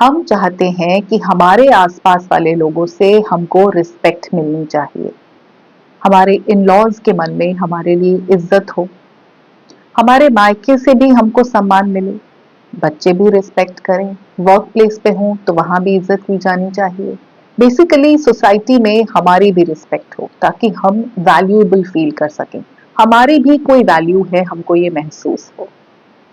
हम चाहते हैं कि हमारे आसपास वाले लोगों से हमको रिस्पेक्ट मिलनी चाहिए। हमारे इन-लॉज़ के मन में हमारे लिए इज़्ज़त हो, हमारे मायके से भी हमको सम्मान मिले, बच्चे भी रिस्पेक्ट करें, वर्क प्लेस पे हों तो वहाँ भी इज़्ज़त की जानी चाहिए। बेसिकली सोसाइटी में हमारी भी रिस्पेक्ट हो ताकि हम वैल्यूएबल फील कर सकें। हमारी भी कोई वैल्यू है, हमको ये महसूस हो।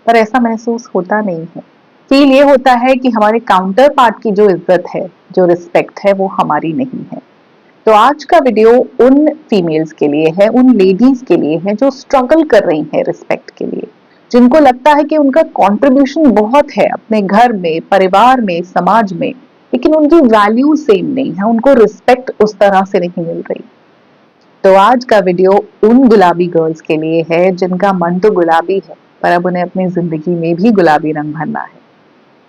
पर ऐसा महसूस होता नहीं है। फ़ील ये होता है कि हमारे काउंटर पार्ट की जो इज़्ज़त है, जो रिस्पेक्ट है, वो हमारी नहीं है। तो आज का वीडियो उन फीमेल्स के लिए है, उन लेडीज़ के लिए है जो स्ट्रगल कर रही हैं रिस्पेक्ट के लिए। जिनको लगता है कि उनका कंट्रीब्यूशन बहुत है अपने घर में, परिवार में, समाज में, लेकिन उनकी वैल्यू सेम नहीं है, उनको रिस्पेक्ट उस तरह से नहीं मिल रही। तो आज का वीडियो उन गुलाबी गर्ल्स के लिए है जिनका मन तो गुलाबी है, पर अब उन्हें अपनी ज़िंदगी में भी गुलाबी रंग भरना है।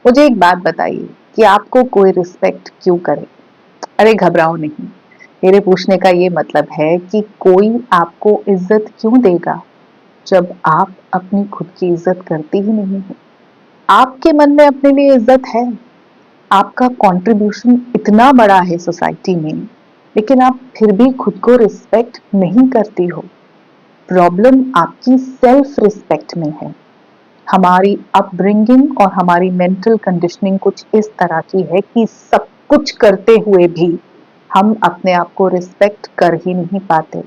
मुझे एक बात बताइए कि आपको कोई रिस्पेक्ट क्यों करे? अरे घबराओ नहीं। मेरे पूछने का ये मतलब है कि कोई आपको इज़्ज़त क्यों देगा, जब आप अपनी खुद की इज़्ज़त करते ही नहीं हैं? आपके मन में अपने लिए इज़्ज़त है, आपका कंट्रीब्यूशन इतना बड़ा है सोसाइटी में, लेकिन आप फिर भी खुद को रिस्पेक्ट नहीं करती हो। प्रॉब्लम आपकी सेल्फ रिस्पेक्ट में है। हमारी अपब्रिंगिंग और हमारी मेंटल कंडीशनिंग कुछ इस तरह की है कि सब कुछ करते हुए भी हम अपने आप को रिस्पेक्ट कर ही नहीं पाते।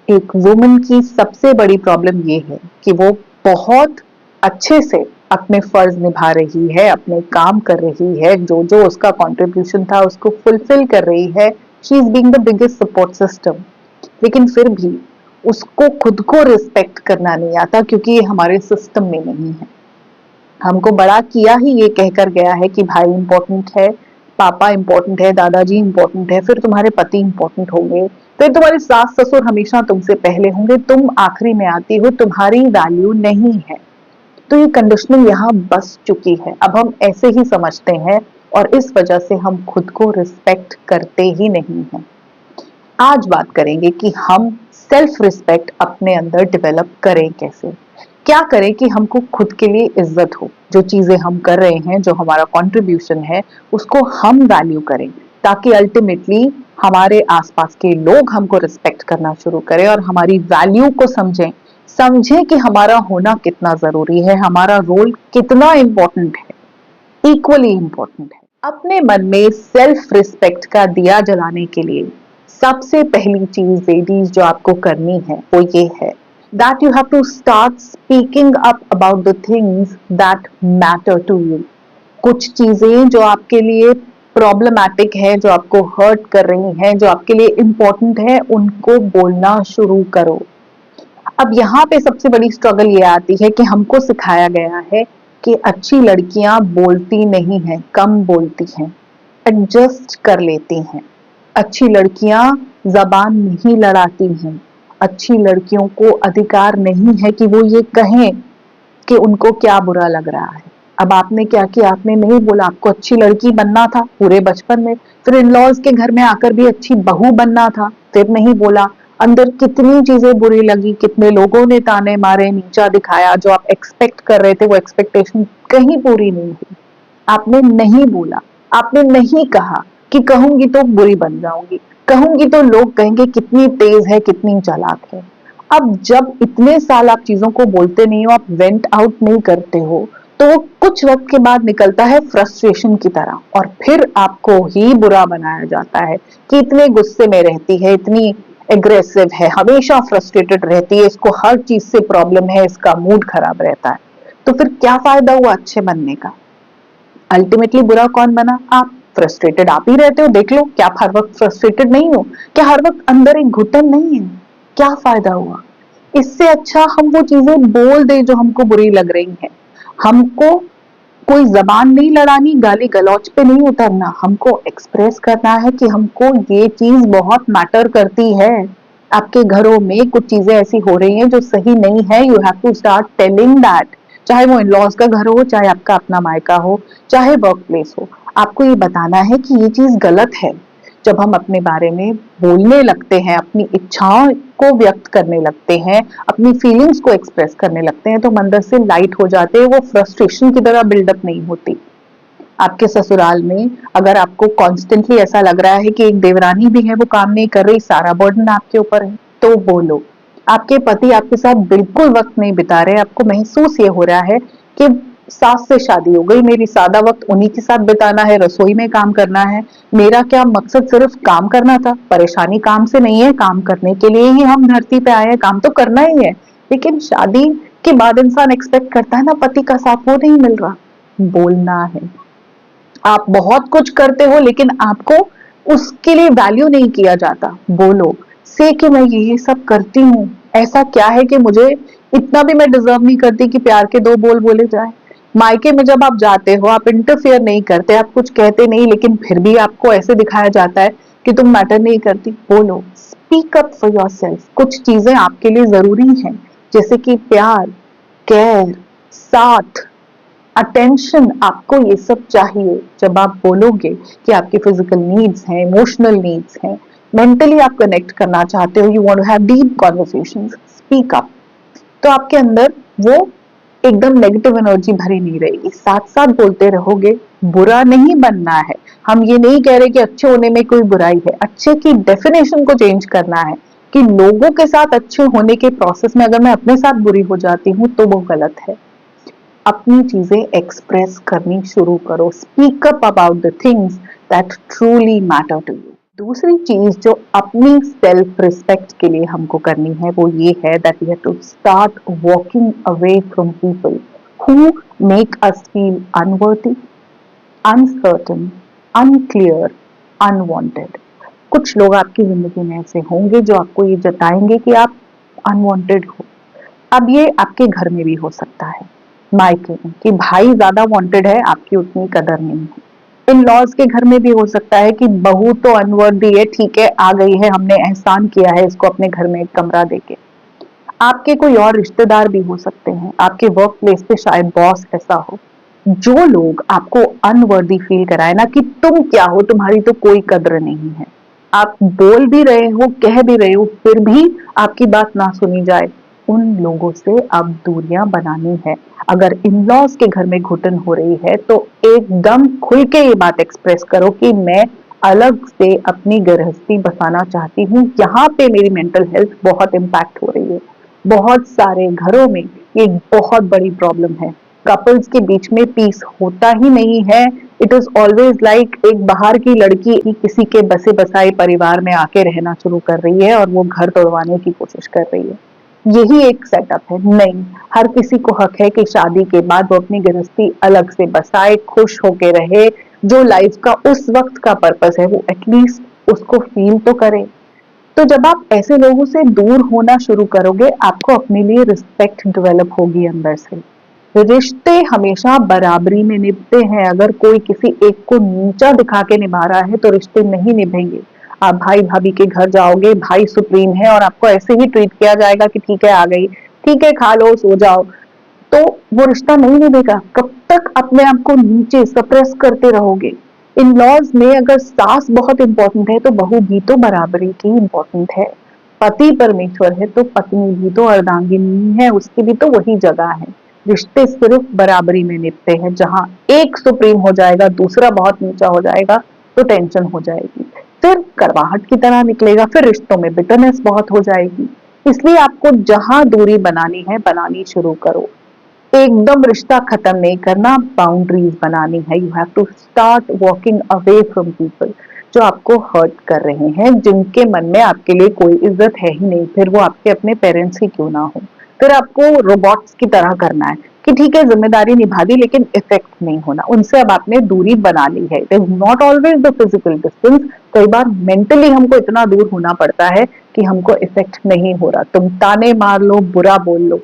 एक वुमन की सबसे बड़ी प्रॉब्लम ये है कि वो बहुत अच्छे से अपने फर्ज निभा रही है, अपने काम कर रही है, जो जो उसका कंट्रीब्यूशन था उसको फुलफिल कर रही है। She is being the biggest support system, लेकिन फिर भी उसको खुद को रिस्पेक्ट करना नहीं आता क्योंकि ये हमारे सिस्टम में नहीं है। हमको बड़ा किया ही ये कहकर गया है कि भाई इम्पोर्टेंट है, पापा इम्पोर्टेंट है, दादाजी इम्पोर्टेंट है, फिर तुम्हारे पति इम्पोर्टेंट होंगे, फिर तुम्हारे सास ससुर हमेशा तुमसे पहले होंगे, तुम आखिरी में आती हो, तुम्हारी वैल्यू नहीं है। तो ये कंडीशनिंग यहाँ बस चुकी है। अब हम ऐसे ही समझते हैं और इस वजह से हम खुद को रिस्पेक्ट करते ही नहीं हैं। आज बात करेंगे कि हम सेल्फ रिस्पेक्ट अपने अंदर डेवलप करें कैसे। क्या करें कि हमको खुद के लिए इज्जत हो, जो चीजें हम कर रहे हैं, जो हमारा कंट्रीब्यूशन है, उसको हम वैल्यू करें ताकि अल्टीमेटली हमारे आसपास के लोग हमको रिस्पेक्ट करना शुरू करें और हमारी वैल्यू को समझें कि हमारा होना कितना जरूरी है, हमारा रोल कितना इम्पोर्टेंट है, इक्वली इम्पोर्टेंट है। अपने मन में सेल्फ रिस्पेक्ट का दिया जलाने के लिए सबसे पहली चीज लेडीज जो आपको करनी है वो ये है that you have to start speaking up about the things that matter to you। कुछ चीजें जो आपके लिए प्रॉब्लमैटिक है, जो आपको हर्ट कर रही हैं, जो आपके लिए इम्पोर्टेंट है, उनको बोलना शुरू करो। अब यहाँ पे सबसे बड़ी स्ट्रगल ये आती है कि हमको सिखाया गया है कि अच्छी लड़कियां बोलती नहीं हैं, कम बोलती हैं, एडजस्ट कर लेती हैं। अच्छी लड़कियां जबान नहीं लड़ाती हैं। अच्छी लड़कियों को अधिकार नहीं है कि वो ये कहें कि उनको क्या बुरा लग रहा है। अब आपने क्या किया, आपने नहीं बोला, आपको अच्छी लड़की बनना था पूरे बचपन में, फिर इन लॉज के घर में आकर भी अच्छी बहू बनना था, फिर नहीं बोला। अंदर कितनी चीजें बुरी लगी, कितने लोगों ने ताने मारे, नीचा दिखाया, जो आप एक्सपेक्ट कर रहे थे वो एक्सपेक्टेशन कहीं पूरी नहीं हुई। आपने नहीं बोला, आपने नहीं कहा कि कहूंगी तो बुरी बन जाऊंगी, कहूंगी तो लोग कहेंगे कितनी तेज है, कितनी चालाक है। अब जब इतने साल आप चीजों को बोलते नहीं हो, आप वेंट आउट नहीं करते हो, तो वो कुछ वक्त के बाद निकलता है फ्रस्ट्रेशन की तरह और फिर आपको ही बुरा बनाया जाता है कि इतने गुस्से में रहती है, इतनी एग्रेसिव है, हमेशा फ्रस्ट्रेटेड रहती है, इसको हर चीज से प्रॉब्लम है, इसका मूड खराब रहता है। तो फिर क्या फायदा हुआ अच्छे बनने का? अल्टीमेटली बुरा कौन बना? आप। फ्रस्ट्रेटेड आप ही रहते हो, देख लो, क्या आप हर वक्त फ्रस्ट्रेटेड नहीं हो? क्या हर वक्त अंदर एक घुटन नहीं है? क्या फायदा हुआ? इससे अच्छा हम वो चीजें बोल दे जो हमको बुरी लग रही हैं। हमको कोई जबान नहीं लड़ानी, गाली गलौज पे नहीं उतरना, हमको एक्सप्रेस करना है कि हमको ये चीज बहुत मैटर करती है। आपके घरों में कुछ चीजें ऐसी हो रही हैं जो सही नहीं है, you have to start telling that. चाहे वो इन लॉज का घर हो, चाहे आपका अपना मायका हो, चाहे वर्क प्लेस हो, आपको ये बताना है कि ये चीज गलत है। जब हम अपने बारे में बोलने लगते हैं, अपनी इच्छाओं को व्यक्त करने लगते हैं, अपनी फीलिंग्स को एक्सप्रेस करने लगते हैं, तो हम अंदर से लाइट हो जाते हैं, वो फ्रस्ट्रेशन की तरह बिल्डअप नहीं होती। आपके ससुराल में अगर आपको कॉन्स्टेंटली ऐसा लग रहा है कि एक देवरानी भी है, वो काम नहीं कर रही, सारा बर्डन आपके ऊपर है, तो बोलो। आपके पति आपके साथ बिल्कुल वक्त नहीं बिता रहे, आपको महसूस ये हो रहा है कि सास से शादी हो गई, मेरी सादा वक्त उन्हीं के साथ बिताना है, रसोई में काम करना है, मेरा क्या मकसद सिर्फ काम करना था। परेशानी काम से नहीं है, काम करने के लिए ही हम धरती पे आए हैं, काम तो करना ही है। लेकिन शादी के बाद इंसान एक्सपेक्ट करता है ना पति का साथ, वो नहीं मिल रहा। बोलना है। आप बहुत कुछ करते हो लेकिन आपको उसके लिए वैल्यू नहीं किया जाता। बोलो से कि मैं ये सब करती हूँ, ऐसा क्या है कि मुझे इतना भी मैं डिजर्व नहीं करती कि प्यार के दो बोल बोले जाए। मायके में जब आप जाते हो, आप इंटरफेयर नहीं करते, आप कुछ कहते नहीं, लेकिन फिर भी आपको ऐसे दिखाया जाता है कि तुम मैटर नहीं करती। बोलो, स्पीक अप फॉर योरसेल्फ। कुछ चीजें आपके लिए जरूरी हैं, जैसे कि प्यार, केयर, साथ, अटेंशन। आपको ये सब चाहिए। जब आप बोलोगे कि आपकी फिजिकल नीड्स हैं, इमोशनल नीड्स हैं, मेंटली आप कनेक्ट करना चाहते हो, you want to have deep conversations, speak up, तो आपके अंदर वो एकदम नेगेटिव एनर्जी भरी नहीं रहेगी। साथ साथ बोलते रहोगे। बुरा नहीं बनना है। हम ये नहीं कह रहे कि अच्छे होने में कोई बुराई है। अच्छे की डेफिनेशन को चेंज करना है कि लोगों के साथ अच्छे होने के प्रोसेस में अगर मैं अपने साथ बुरी हो जाती हूँ तो वो गलत है। अपनी चीजें एक्सप्रेस करनी शुरू करो। Speak up about the things that truly matter to you. दूसरी चीज जो अपनी सेल्फ रिस्पेक्ट के लिए हमको करनी है वो ये है that we have to start walking away from people who make us feel unworthy, uncertain, unclear, unwanted. कुछ लोग आपकी जिंदगी में ऐसे होंगे जो आपको ये जताएंगे कि आप अनवांटेड हो। अब ये आपके घर में भी हो सकता है, मायके में, कि भाई ज्यादा वांटेड है, आपकी उतनी कदर नहीं है। इन लॉज के घर में भी हो सकता है कि बहू तो अनवर्दी है, ठीक है आ गई है, हमने एहसान किया है इसको अपने घर में एक कमरा देके। आपके कोई और रिश्तेदार भी हो सकते हैं, आपके वर्क प्लेस पे शायद बॉस ऐसा हो। जो लोग आपको अनवर्दी फील कराए ना कि तुम क्या हो, तुम्हारी तो कोई कद्र नहीं है, आप बोल भी रहे हो, कह भी रहे हो, फिर भी आपकी बात ना सुनी जाए, उन लोगों से अब दूरियां बनानी है। अगर इन लॉज के घर में घुटन हो रही है तो एकदम खुल के ये बात एक्सप्रेस करो कि मैं अलग से अपनी गृहस्थी बसाना चाहती हूँ, यहाँ पे मेरी मेंटल हेल्थ बहुत इम्पैक्ट हो रही है। बहुत सारे घरों में ये बहुत बड़ी प्रॉब्लम है। कपल्स के बीच में पीस होता ही नहीं है। इट इज ऑलवेज लाइक एक बाहर की लड़की ही किसी के बसे बसाए परिवार में आके रहना शुरू कर रही है और वो घर तोड़वाने की कोशिश कर रही है। यही एक सेटअप है। नहीं, हर किसी को हक है कि शादी के बाद वो अपनी गृहस्थी अलग से बसाए, खुश होके रहे, जो लाइफ का उस वक्त का पर्पस है वो एटलीस्ट उसको फील तो करे। तो जब आप ऐसे लोगों से दूर होना शुरू करोगे, आपको अपने लिए रिस्पेक्ट डेवलप होगी अंदर से। रिश्ते हमेशा बराबरी में निभते हैं। अगर कोई किसी एक को नीचा दिखा के निभा रहा है तो रिश्ते नहीं निभेंगे। आप भाई भाभी के घर जाओगे, भाई सुप्रीम है और आपको ऐसे ही ट्रीट किया जाएगा कि ठीक है आ गई, ठीक है खा लो सो जाओ, तो वो रिश्ता नहीं निभेगा। कब तक अपने आप को नीचे सप्रेस करते रहोगे। इन लॉज में अगर सास बहुत इंपॉर्टेंट है तो बहू भी तो बराबरी की इंपॉर्टेंट है। पति परमेश्वर है तो पत्नी भी तो अर्धांगिनी है, उसकी भी तो वही जगह है। रिश्ते सिर्फ बराबरी में निभते हैं। जहां एक सुप्रीम हो जाएगा, दूसरा बहुत नीचा हो जाएगा, तो टेंशन हो जाएगी, फिर करवाहट की तरह निकलेगा, फिर रिश्तों में बिटरनेस बहुत हो जाएगी। इसलिए आपको जहां दूरी बनानी है बनानी शुरू करो। एकदम रिश्ता खत्म नहीं करना, बाउंड्रीज बनानी है। You have to start walking away from people जो आपको हर्ट कर रहे हैं, जिनके मन में आपके लिए कोई इज्जत है ही नहीं, फिर वो आपके अपने पेरेंट्स ही क्यों ना हो। फिर आपको रोबोट्स की तरह करना है कि ठीक है जिम्मेदारी निभा दी लेकिन इफेक्ट नहीं होना। उनसे अब आपने दूरी बना ली है। It is not always the physical distance, कई बार मेंटली हमको इतना दूर होना पड़ता है कि हमको इफेक्ट नहीं हो रहा। तुम ताने मार लो, बुरा बोल लो,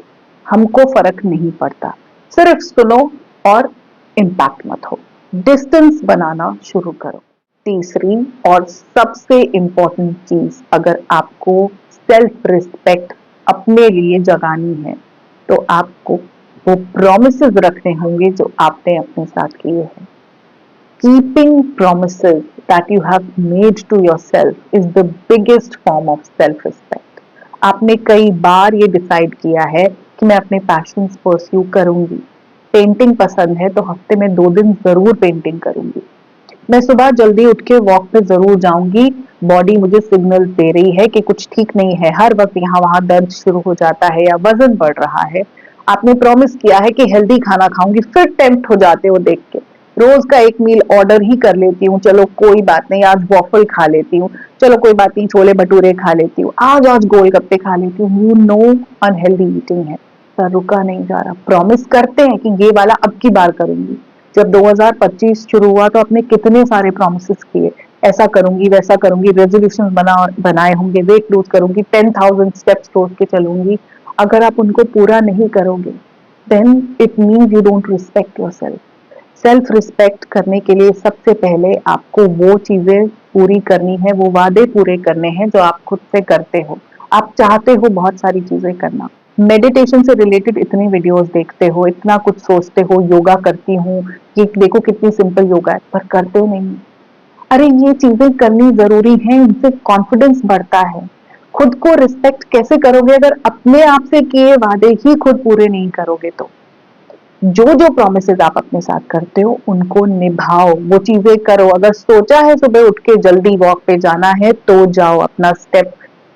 हमको फर्क नहीं पड़ता। सिर्फ सुनो और इम्पैक्ट मत हो। डिस्टेंस बनाना शुरू करो। तीसरी और सबसे इंपॉर्टेंट चीज, अगर आपको सेल्फ रिस्पेक्ट अपने लिए जगानी है तो आपको वो प्रॉमिसेस रखने होंगे जो आपने अपने साथ किए हैं। Keeping promises that you have made to yourself is the biggest form of self respect। आपने कई बार ये डिसाइड किया है कि मैं अपने पैशंस परस्यू करूंगी, पेंटिंग पसंद है तो हफ्ते में 2 दिन ज़रूर पेंटिंग करूँगी। मैं सुबह जल्दी उठ के वॉक पे ज़रूर जाऊँगी, बॉडी मुझे सिग्नल्स दे रही है कि कुछ ठीक नहीं है, हर वक़्त यहाँ-वहाँ दर्द शुरू हो जाता है या वज़न बढ़ रहा है। आपने प्रॉमिस किया है कि हेल्दी खाना खाऊँगी, फिर टेम्प्ट हो जाते हो देख के। रोज़ का 1 मील ऑर्डर ही कर लेती हूँ, चलो कोई बात नहीं आज वॉफल खा लेती हूँ, चलो कोई बात नहीं छोले-भटूरे खा लेती हूँ, आज गोलगप्पे खा लेती हूँ। यू नो अनहेल्दी ईटिंग है, पर रुका नहीं जा रहा। प्रॉमिस करते हैं कि ये वाला अब की बार करूँगी। जब 2025 शुरू हुआ तो आपने कितने सारे प्रॉमिसेस किए, ऐसा करूँगी, वैसा करूँगी, रेज़ोल्यूशंस बनाए होंगे, वेट लूज़ करूँगी, 10,000 स्टेप्स रोज़ के चलूँगी। अगर आप उनको पूरा नहीं करोगे, then it means you don't respect yourself. Self respect करने के लिए सबसे पहले आपको वो चीज़ें पूरी करनी है, वो वादे पूरे करने हैं जो आप खुद से करते हो। आप चाहते हो बहुत सारी चीज़ें करना। मेडिटेशन से रिलेटेड इतनी वीडियोज़ देखते हो, इतना कुछ सोचते हो, योगा करती हूँ, ये देखो कितनी सिंपल योगा है, पर करते नहीं। अरे ये चीज़ें करनी ज़रूरी हैं, इनसे कॉन्फिडेंस बढ़ता है। खुद को रिस्पेक्ट कैसे करोगे अगर अपने आप से किए वादे ही खुद पूरे नहीं करोगे तो? जो प्रोमिसेस आप अपने साथ करते हो उनको निभाओ, वो चीजें करो। अगर सोचा है सुबह उठ के जल्दी वॉक पे जाना है तो जाओ, अपना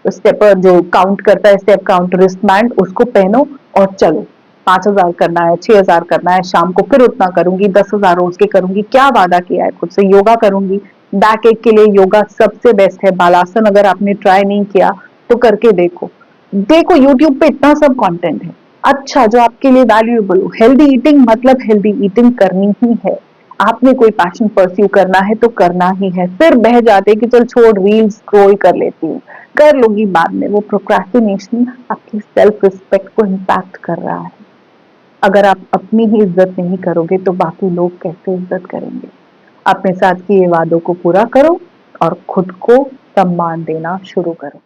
स्टेपर जो काउंट करता है स्टेप काउंट रिस्ट बैंड उसको पहनो और चलो। 5,000 करना है, 6,000 करना है, शाम को फिर उतना करूंगी, 10,000 रोज के करूंगी। क्या वादा किया है खुद से? योगा करूंगी, बैक एक के लिए योगा सबसे बेस्ट है। बालासन अगर आपने ट्राई नहीं किया तो करके देखो। देखो यूट्यूब पे इतना सब कंटेंट है अच्छा जो आपके लिए वैल्यूएबल हो। हेल्दी ईटिंग मतलब हेल्दी ईटिंग करनी ही है। आपने कोई पैशन परस्यू करना है तो करना ही है। फिर बह जाते कि चल छोड़ रील्स स्क्रॉल कर लेती हूँ, कर लूंगी बाद में। वो प्रोक्रेस्टिनेशन आपकी सेल्फ रिस्पेक्ट को इम्पैक्ट कर रहा है। अगर आप अपनी ही इज्जत नहीं करोगे तो बाकी लोग कैसे इज्जत करेंगे? अपने साथ किए वादों को पूरा करो और खुद को सम्मान देना शुरू करो।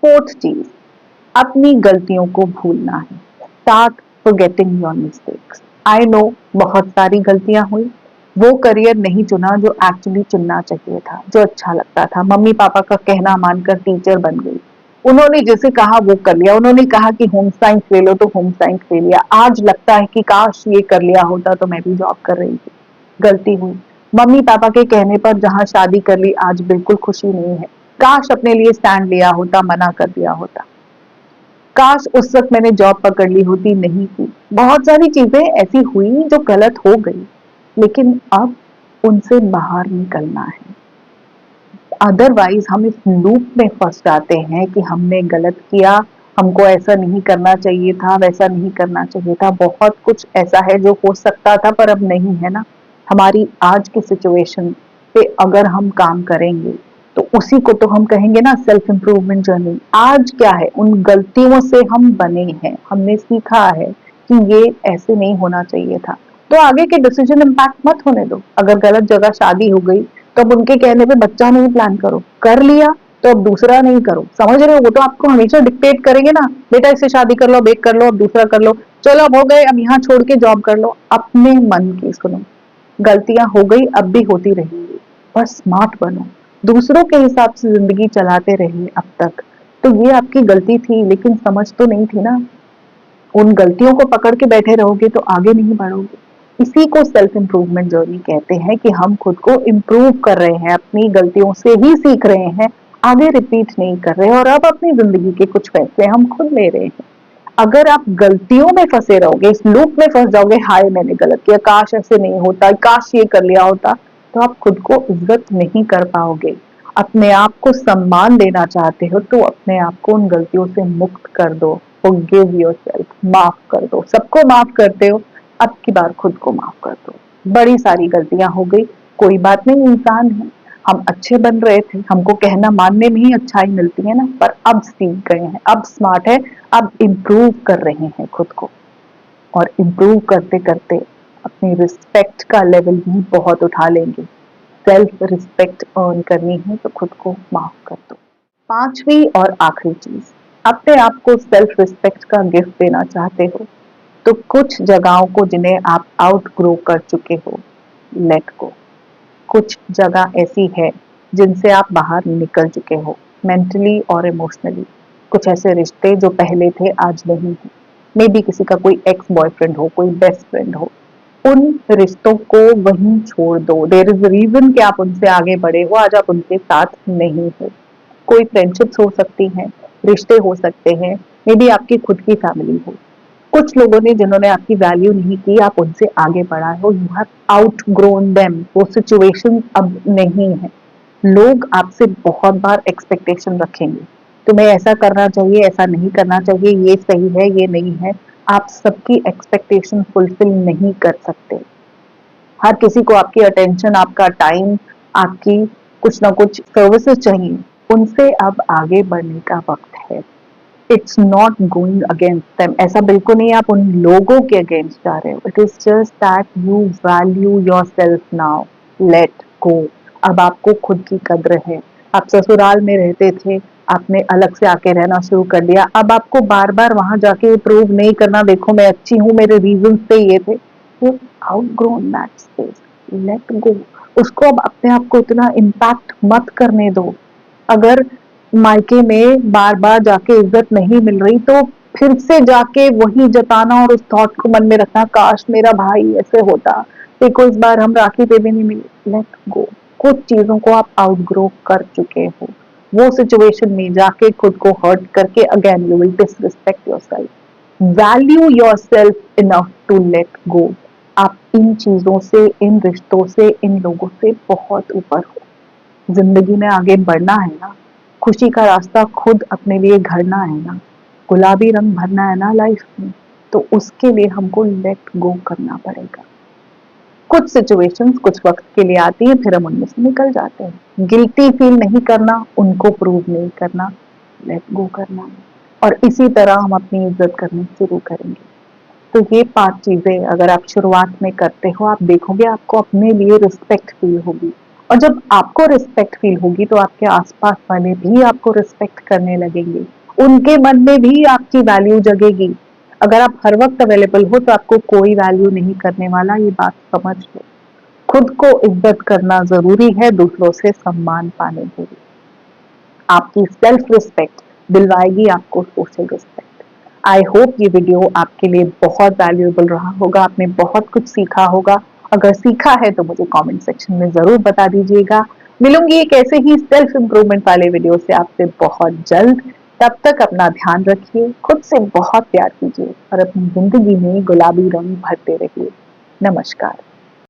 फोर्थ चीज, अपनी गलतियों को भूलना है। Start forgetting your mistakes. I know बहुत सारी गलतियां हुई। वो करियर नहीं चुना जो एक्चुअली चुनना चाहिए था, जो अच्छा लगता था। मम्मी पापा का कहना मानकर टीचर बन गई। उन्होंने जैसे कहा वो कर लिया। उन्होंने कहा कि होम साइंस ले लो तो होम साइंस ले लिया। आज लगता है कि काश ये कर लिया होता तो मैं भी जॉब कर रही थी। गलती हुई। मम्मी पापा के कहने पर जहां शादी कर ली आज बिल्कुल खुशी नहीं है। काश अपने लिए स्टैंड लिया होता, मना कर दिया होता। काश उस वक्त मैंने जॉब पकड़ ली होती, नहीं की। बहुत सारी चीजें ऐसी हुई जो गलत हो गई, लेकिन अब उनसे बाहर निकलना है। अदरवाइज हम इस लूप में फंस जाते हैं कि हमने गलत किया, हमको ऐसा नहीं करना चाहिए था, वैसा नहीं करना चाहिए था। बहुत कुछ ऐसा है जो हो सकता था पर अब नहीं है ना। हमारी आज की सिचुएशन पे अगर हम काम करेंगे तो उसी को तो हम कहेंगे ना सेल्फ इम्प्रूवमेंट जर्नी। आज क्या है, उन गलतियों से हम बने हैं, हमने सीखा है कि ये ऐसे नहीं होना चाहिए था। तो आगे के डिसीजन इम्पैक्ट मत होने दो। अगर गलत जगह शादी हो गई तो अब उनके कहने पे बच्चा नहीं प्लान करो, कर लिया तो अब दूसरा नहीं करो। समझ रहे हो? वो तो आपको हमेशा डिक्टेट करेंगे ना, बेटा इससे शादी कर लो, अब एक कर लो, अब दूसरा कर लो, चलो अब हो गए, अब यहाँ छोड़ के जॉब कर लो। अपने मन की सुनो। गलतियां हो गई, अब भी होती रहेंगी, बस स्मार्ट बनो। दूसरों के हिसाब से जिंदगी चलाते रहिए अब तक। तो ये आपकी गलती थी लेकिन समझ तो नहीं थी ना। उन गलतियों को पकड़ के बैठे रहोगे तो आगे नहीं बढ़ोगे। इसी को सेल्फ इम्प्रूवमेंट जर्नी कहते हैं कि हम खुद को इम्प्रूव कर रहे हैं, अपनी गलतियों से ही सीख रहे हैं, आगे रिपीट नहीं कर रहे और अब अपनी जिंदगी के कुछ फैसले हम खुद ले रहे हैं। अगर आप गलतियों में फंसे रहोगे, इस लूप में फंस जाओगे, हाय मैंने गलत किया, काश ऐसे नहीं होता, काश ये कर लिया होता, तो आप खुद को इज्जत नहीं कर पाओगे। अपने आप को सम्मान देना चाहते हो तो अपने आप को उन गलतियों से मुक्त कर दो। फॉरगिव योरसेल्फ, माफ कर दो। सबको माफ करते हो, अब की बार खुद को माफ कर दो। बड़ी सारी गलतियां हो गई, कोई बात नहीं, इंसान है। हम अच्छे बन रहे थे, हमको कहना मानने में ही अच्छाई मिलती है ना, पर अब सीख गए हैं, अब स्मार्ट है, अब इम्प्रूव कर रहे हैं खुद को। और इम्प्रूव करते करते अपनी रिस्पेक्ट का लेवल भी बहुत उठा लेंगे। सेल्फ रिस्पेक्ट अर्न करनी है तो खुद को माफ कर दो। पांचवी और आखिरी चीज, अपने आप को सेल्फ रिस्पेक्ट का गिफ्ट देना चाहते हो तो कुछ जगहों को जिन्हें आप आउट ग्रो कर चुके हो, लेट गो। कुछ जगह ऐसी है जिनसे आप बाहर निकल चुके हो, मेंटली और इमोशनली। कुछ ऐसे रिश्ते जो पहले थे आज नहीं है। मे बी किसी का कोई एक्स बॉयफ्रेंड हो, कोई बेस्ट फ्रेंड हो, उन रिश्तों को वहीं छोड़ दो। देयर इज रीजन कि आप उनसे आगे बढ़े हो, आज आप उनके साथ नहीं हो। कोई फ्रेंडशिप्स हो सकती हैं, रिश्ते हो सकते हैं, मे बी आपकी खुद की फैमिली हो। कुछ लोगों ने जिन्होंने आपकी वैल्यू नहीं की, आप उनसे आगे बढ़ाए हो, यू हैव आउटग्रोन देम। वो सिचुएशन अब नहीं है। लोग आपसे बहुत बार एक्सपेक्टेशन रखेंगे, तुम्हें ऐसा करना चाहिए, ऐसा नहीं करना चाहिए, ये सही है, ये नहीं है। आप सबकी एक्सपेक्टेशन फुलफिल नहीं कर सकते। हर किसी को आपकी अटेंशन, आपका टाइम, आपकी कुछ ना कुछ सर्विसेज चाहिए। उनसे अब आगे बढ़ने का वक्त है। It's not going against them, ऐसा बिल्कुल नहीं आप उन लोगों के अगेंस्ट जा रहे हो। It is just that you value yourself now. Let go. अब आपको खुद की कद्र है। आप ससुराल में रहते थे, आपने अलग से आके रहना शुरू कर दिया। अब आपको बार बार वहां जाके प्रूव नहीं करना, देखो मैं अच्छी हूँ, मेरे रीजन से ये थे। You outgrown that space. Let go. उसको अब अपने आप को इतना इम्पैक्ट मत करने दो। अगर मायके में बार बार जाके इज्जत नहीं मिल रही, तो फिर से जाके वही जताना और उस थॉट को मन में रखना, काश मेरा भाई ऐसे होता, देखो इस बार हम राखी पे भी नहीं मिले। Let go. कुछ चीजों को आप आउटग्रो कर चुके हो। वो सिचुएशन में जाके खुद को हर्ट करके again you will disrespect yourself. Value yourself enough to let go. आप इन चीजों से, इन रिश्तों से, इन लोगों से बहुत ऊपर हो। जिंदगी में आगे बढ़ना है ना, खुशी का रास्ता खुद अपने लिए घड़ना है ना, गुलाबी रंग भरना है ना लाइफ में, तो उसके लिए हमको लेट गो करना पड़ेगा। कुछ सिचुएशंस कुछ वक्त के लिए आती हैं, फिर हम उनमें से निकल जाते हैं। गिल्टी फील नहीं करना, उनको प्रूव नहीं करना, लेट गो करना है। और इसी तरह हम अपनी इज्जत करनी शुरू करेंगे। तो ये 5 चीजें अगर आप शुरुआत में करते हो, आप देखोगे आपको अपने लिए रिस्पेक्ट फील होगी। और जब आपको रिस्पेक्ट फील होगी, तो आपके आसपास वाले भी आपको रिस्पेक्ट करने लगेंगे। उनके मन में भी आपकी वैल्यू जगेगी। अगर आप हर वक्त अवेलेबल हो, तो आपको कोई वैल्यू नहीं करने वाला, ये बात समझ लो। खुद को इज्जत करना जरूरी है, दूसरों से सम्मान पाने के लिए। आपकी सेल्फ रिस्पेक्ट दिलवाएगी आपको सोशल रिस्पेक्ट। आई होप ये वीडियो आपके लिए बहुत वैल्यूएबल रहा होगा, आपने बहुत कुछ सीखा होगा। अगर सीखा है तो मुझे कमेंट सेक्शन में जरूर बता दीजिएगा। मिलूंगी एक ऐसे ही सेल्फ इम्प्रूवमेंट वाले वीडियो से आपसे बहुत जल्द। तब तक अपना ध्यान रखिए, खुद से बहुत प्यार कीजिए और अपनी जिंदगी में गुलाबी रंग भरते रहिए। नमस्कार।